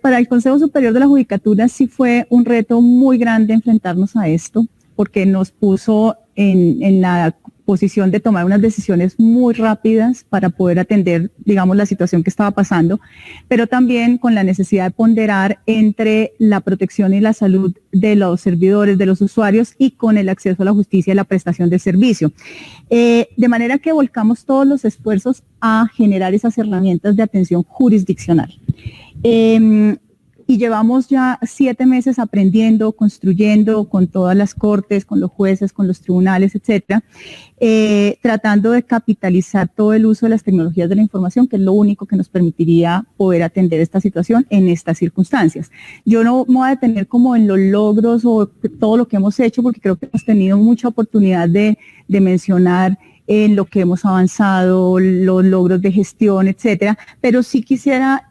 para el Consejo Superior de la Judicatura sí fue un reto muy grande enfrentarnos a esto, porque nos puso en la posición de tomar unas decisiones muy rápidas para poder atender, digamos, la situación que estaba pasando, pero también con la necesidad de ponderar entre la protección y la salud de los servidores, de los usuarios y con el acceso a la justicia y la prestación del servicio. De manera que volcamos todos los esfuerzos a generar esas herramientas de atención jurisdiccional. Y llevamos ya 7 meses aprendiendo, construyendo con todas las cortes, con los jueces, con los tribunales, etcétera, tratando de capitalizar todo el uso de las tecnologías de la información, que es lo único que nos permitiría poder atender esta situación en estas circunstancias. Yo no me voy a detener como en los logros o todo lo que hemos hecho, porque creo que hemos tenido mucha oportunidad de mencionar en lo que hemos avanzado, los logros de gestión, etcétera, pero sí quisiera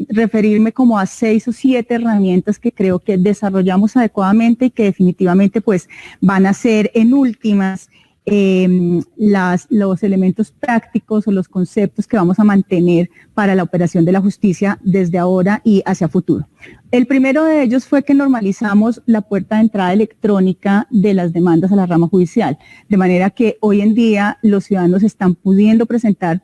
referirme como a 6 o 7 herramientas que creo que desarrollamos adecuadamente y que definitivamente pues van a ser en últimas los elementos prácticos o los conceptos que vamos a mantener para la operación de la justicia desde ahora y hacia futuro. El primero de ellos fue que normalizamos la puerta de entrada electrónica de las demandas a la rama judicial, de manera que hoy en día los ciudadanos están pudiendo presentar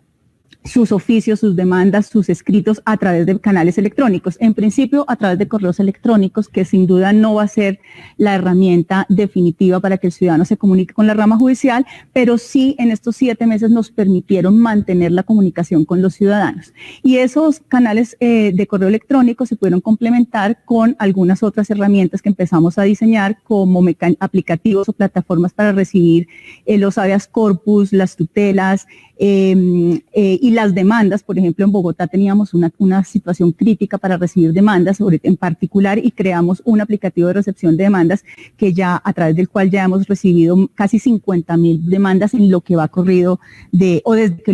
sus oficios, sus demandas, sus escritos a través de canales electrónicos. En principio, a través de correos electrónicos, que sin duda no va a ser la herramienta definitiva para que el ciudadano se comunique con la rama judicial, pero sí en estos 7 meses nos permitieron mantener la comunicación con los ciudadanos. Y esos canales de correo electrónico se pudieron complementar con algunas otras herramientas que empezamos a diseñar, como aplicativos o plataformas para recibir los habeas corpus, las tutelas, y las demandas. Por ejemplo, en Bogotá teníamos una situación crítica para recibir demandas en particular y creamos un aplicativo de recepción de demandas que ya a través del cual ya hemos recibido casi 50,000 demandas en lo que va corrido desde que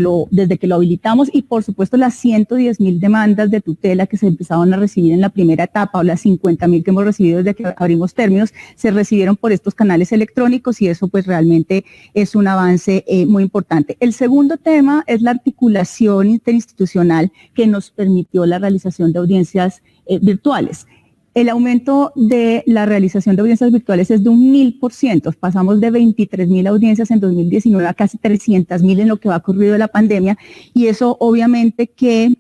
lo habilitamos, y por supuesto las 110,000 demandas de tutela que se empezaron a recibir en la primera etapa, o las 50,000 que hemos recibido desde que abrimos términos, se recibieron por estos canales electrónicos, y eso pues realmente es un avance muy importante. El segundo tema es la articulación interinstitucional que nos permitió la realización de audiencias virtuales. El aumento de la realización de audiencias virtuales es de un 1000%. Pasamos de 23,000 audiencias en 2019 a casi 300,000 en lo que va ocurrido de la pandemia, y eso obviamente que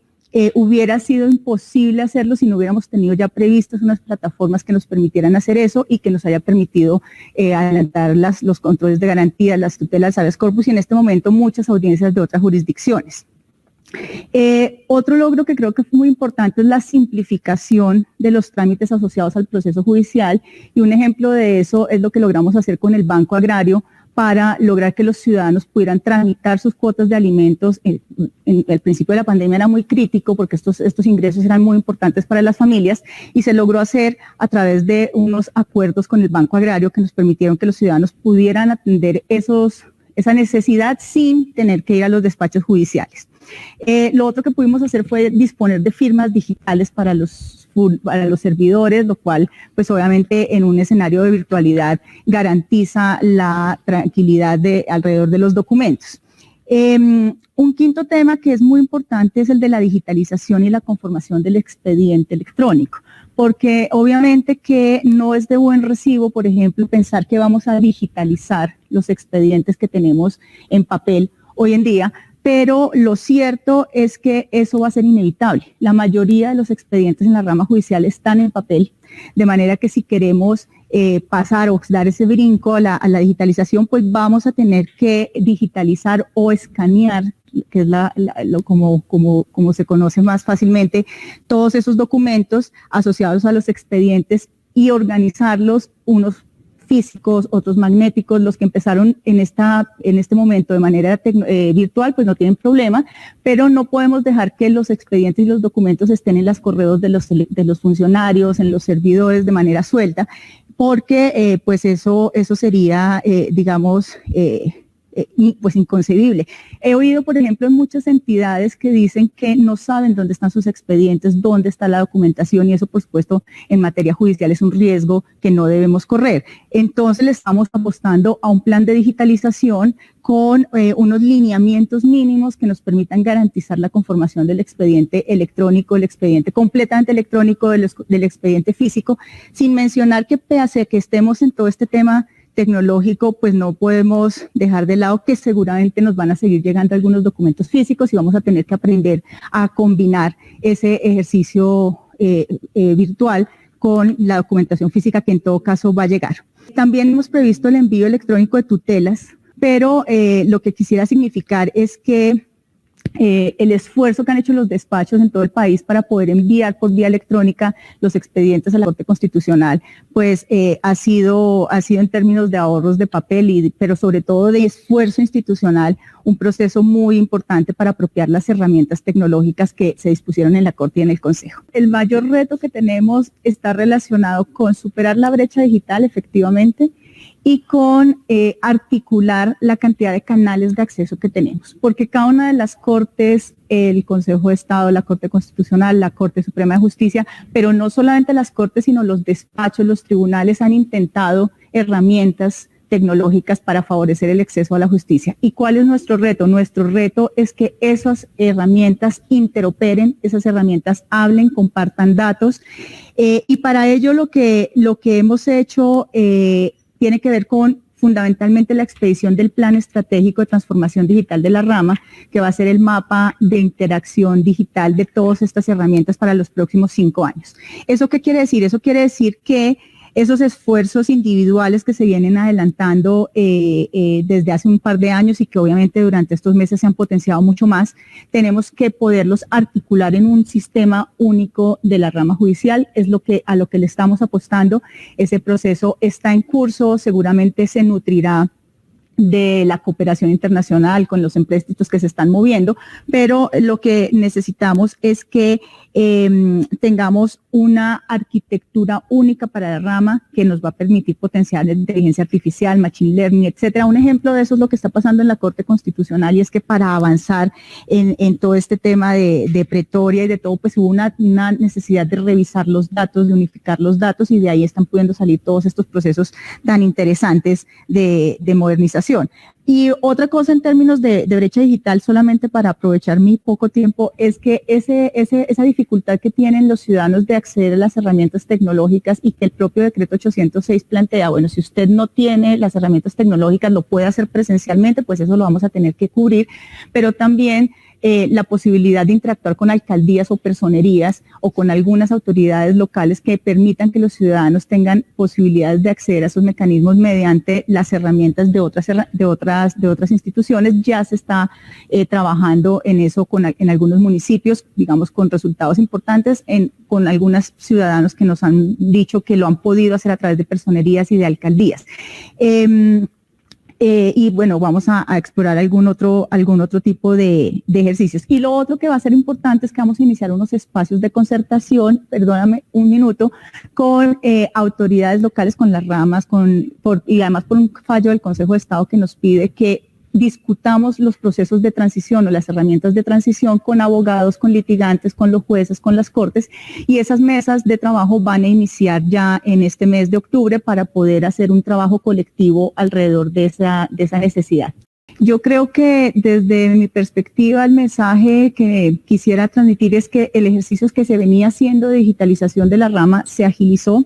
hubiera sido imposible hacerlo si no hubiéramos tenido ya previstas unas plataformas que nos permitieran hacer eso y que nos haya permitido adelantar los controles de garantía, las tutelas, habeas corpus, y en este momento muchas audiencias de otras jurisdicciones. Otro logro que creo que fue muy importante es la simplificación de los trámites asociados al proceso judicial, y un ejemplo de eso es lo que logramos hacer con el Banco Agrario para lograr que los ciudadanos pudieran tramitar sus cuotas de alimentos. En el principio de la pandemia era muy crítico porque estos ingresos eran muy importantes para las familias, y se logró hacer a través de unos acuerdos con el Banco Agrario que nos permitieron que los ciudadanos pudieran atender esa necesidad sin tener que ir a los despachos judiciales. Lo otro que pudimos hacer fue disponer de firmas digitales para los servidores, lo cual pues obviamente en un escenario de virtualidad garantiza la tranquilidad alrededor de los documentos. Un quinto tema que es muy importante es el de la digitalización y la conformación del expediente electrónico, porque obviamente que no es de buen recibo, por ejemplo, pensar que vamos a digitalizar los expedientes que tenemos en papel hoy en día, pero lo cierto es que eso va a ser inevitable. La mayoría de los expedientes en la rama judicial están en papel, de manera que si queremos pasar o dar ese brinco a la digitalización, pues vamos a tener que digitalizar o escanear, que es como se conoce más fácilmente, todos esos documentos asociados a los expedientes y organizarlos, unos físicos, otros magnéticos. Los que empezaron en este momento de manera virtual, pues no tienen problema, pero no podemos dejar que los expedientes y los documentos estén en los correos de los funcionarios, en los servidores de manera suelta, porque pues eso sería, pues inconcebible. He oído, por ejemplo, en muchas entidades que dicen que no saben dónde están sus expedientes, dónde está la documentación, y eso, por supuesto, en materia judicial es un riesgo que no debemos correr. Entonces, le estamos apostando a un plan de digitalización con unos lineamientos mínimos que nos permitan garantizar la conformación del expediente electrónico, el expediente completamente electrónico del expediente físico, sin mencionar que pese a que estemos en todo este tema tecnológico, pues no podemos dejar de lado que seguramente nos van a seguir llegando algunos documentos físicos y vamos a tener que aprender a combinar ese ejercicio virtual con la documentación física que en todo caso va a llegar. También hemos previsto el envío electrónico de tutelas, pero lo que quisiera significar es que el esfuerzo que han hecho los despachos en todo el país para poder enviar por vía electrónica los expedientes a la Corte Constitucional, pues ha sido en términos de ahorros de papel, pero sobre todo de esfuerzo institucional, un proceso muy importante para apropiar las herramientas tecnológicas que se dispusieron en la Corte y en el Consejo. El mayor reto que tenemos está relacionado con superar la brecha digital, efectivamente, y con articular la cantidad de canales de acceso que tenemos, porque cada una de las cortes, el Consejo de Estado, la Corte Constitucional, la Corte Suprema de Justicia, pero no solamente las cortes, sino los despachos, los tribunales han intentado herramientas tecnológicas para favorecer el acceso a la justicia. ¿Y cuál es nuestro reto? Nuestro reto es que esas herramientas interoperen, esas herramientas hablen, compartan datos, y para ello lo que hemos hecho tiene que ver con fundamentalmente la expedición del Plan Estratégico de Transformación Digital de la Rama, que va a ser el mapa de interacción digital de todas estas herramientas para los próximos 5 años. ¿Eso qué quiere decir? Eso quiere decir que esos esfuerzos individuales que se vienen adelantando desde hace un par de años y que obviamente durante estos meses se han potenciado mucho más, tenemos que poderlos articular en un sistema único de la rama judicial, es a lo que le estamos apostando. Ese proceso está en curso, seguramente se nutrirá de la cooperación internacional con los empréstitos que se están moviendo, pero lo que necesitamos es que tengamos una arquitectura única para la rama que nos va a permitir potenciar la inteligencia artificial, machine learning, etcétera. Un ejemplo de eso es lo que está pasando en la Corte Constitucional, y es que para avanzar en todo este tema de pretoria y de todo, pues hubo una necesidad de revisar los datos, de unificar los datos, y de ahí están pudiendo salir todos estos procesos tan interesantes de modernización. Y otra cosa en términos de brecha digital, solamente para aprovechar mi poco tiempo, es que esa dificultad que tienen los ciudadanos de acceder a las herramientas tecnológicas, y que el propio decreto 806 plantea, bueno, si usted no tiene las herramientas tecnológicas, lo puede hacer presencialmente, pues eso lo vamos a tener que cubrir, pero también la posibilidad de interactuar con alcaldías o personerías o con algunas autoridades locales que permitan que los ciudadanos tengan posibilidades de acceder a esos mecanismos mediante las herramientas de otras instituciones. Ya se está trabajando en eso en algunos municipios, digamos, con resultados importantes, con algunos ciudadanos que nos han dicho que lo han podido hacer a través de personerías y de alcaldías. Y bueno, vamos a explorar algún otro tipo de ejercicios. Y lo otro que va a ser importante es que vamos a iniciar unos espacios de concertación, perdóname un minuto, con autoridades locales, con las ramas, y además por un fallo del Consejo de Estado que nos pide que discutamos los procesos de transición o las herramientas de transición con abogados, con litigantes, con los jueces, con las cortes, y esas mesas de trabajo van a iniciar ya en este mes de octubre para poder hacer un trabajo colectivo alrededor de esa necesidad. Yo creo que desde mi perspectiva el mensaje que quisiera transmitir es que el ejercicio que se venía haciendo de digitalización de la rama se agilizó,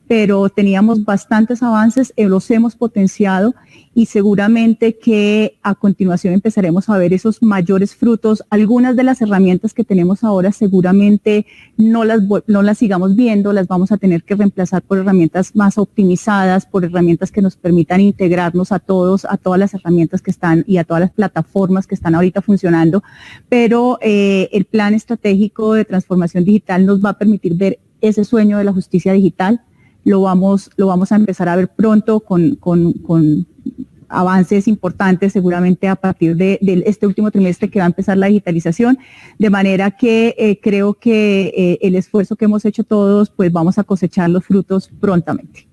pero teníamos bastantes avances, los hemos potenciado, y seguramente que a continuación empezaremos a ver esos mayores frutos. Algunas de las herramientas que tenemos ahora seguramente no las sigamos viendo, las vamos a tener que reemplazar por herramientas más optimizadas, por herramientas que nos permitan integrarnos a todas las herramientas que están y a todas las plataformas que están ahorita funcionando, pero el Plan Estratégico de Transformación Digital nos va a permitir ver ese sueño de la justicia digital. Lo vamos a empezar a ver pronto con avances importantes, seguramente a partir de este último trimestre que va a empezar la digitalización, de manera que creo que el esfuerzo que hemos hecho todos, pues vamos a cosechar los frutos prontamente.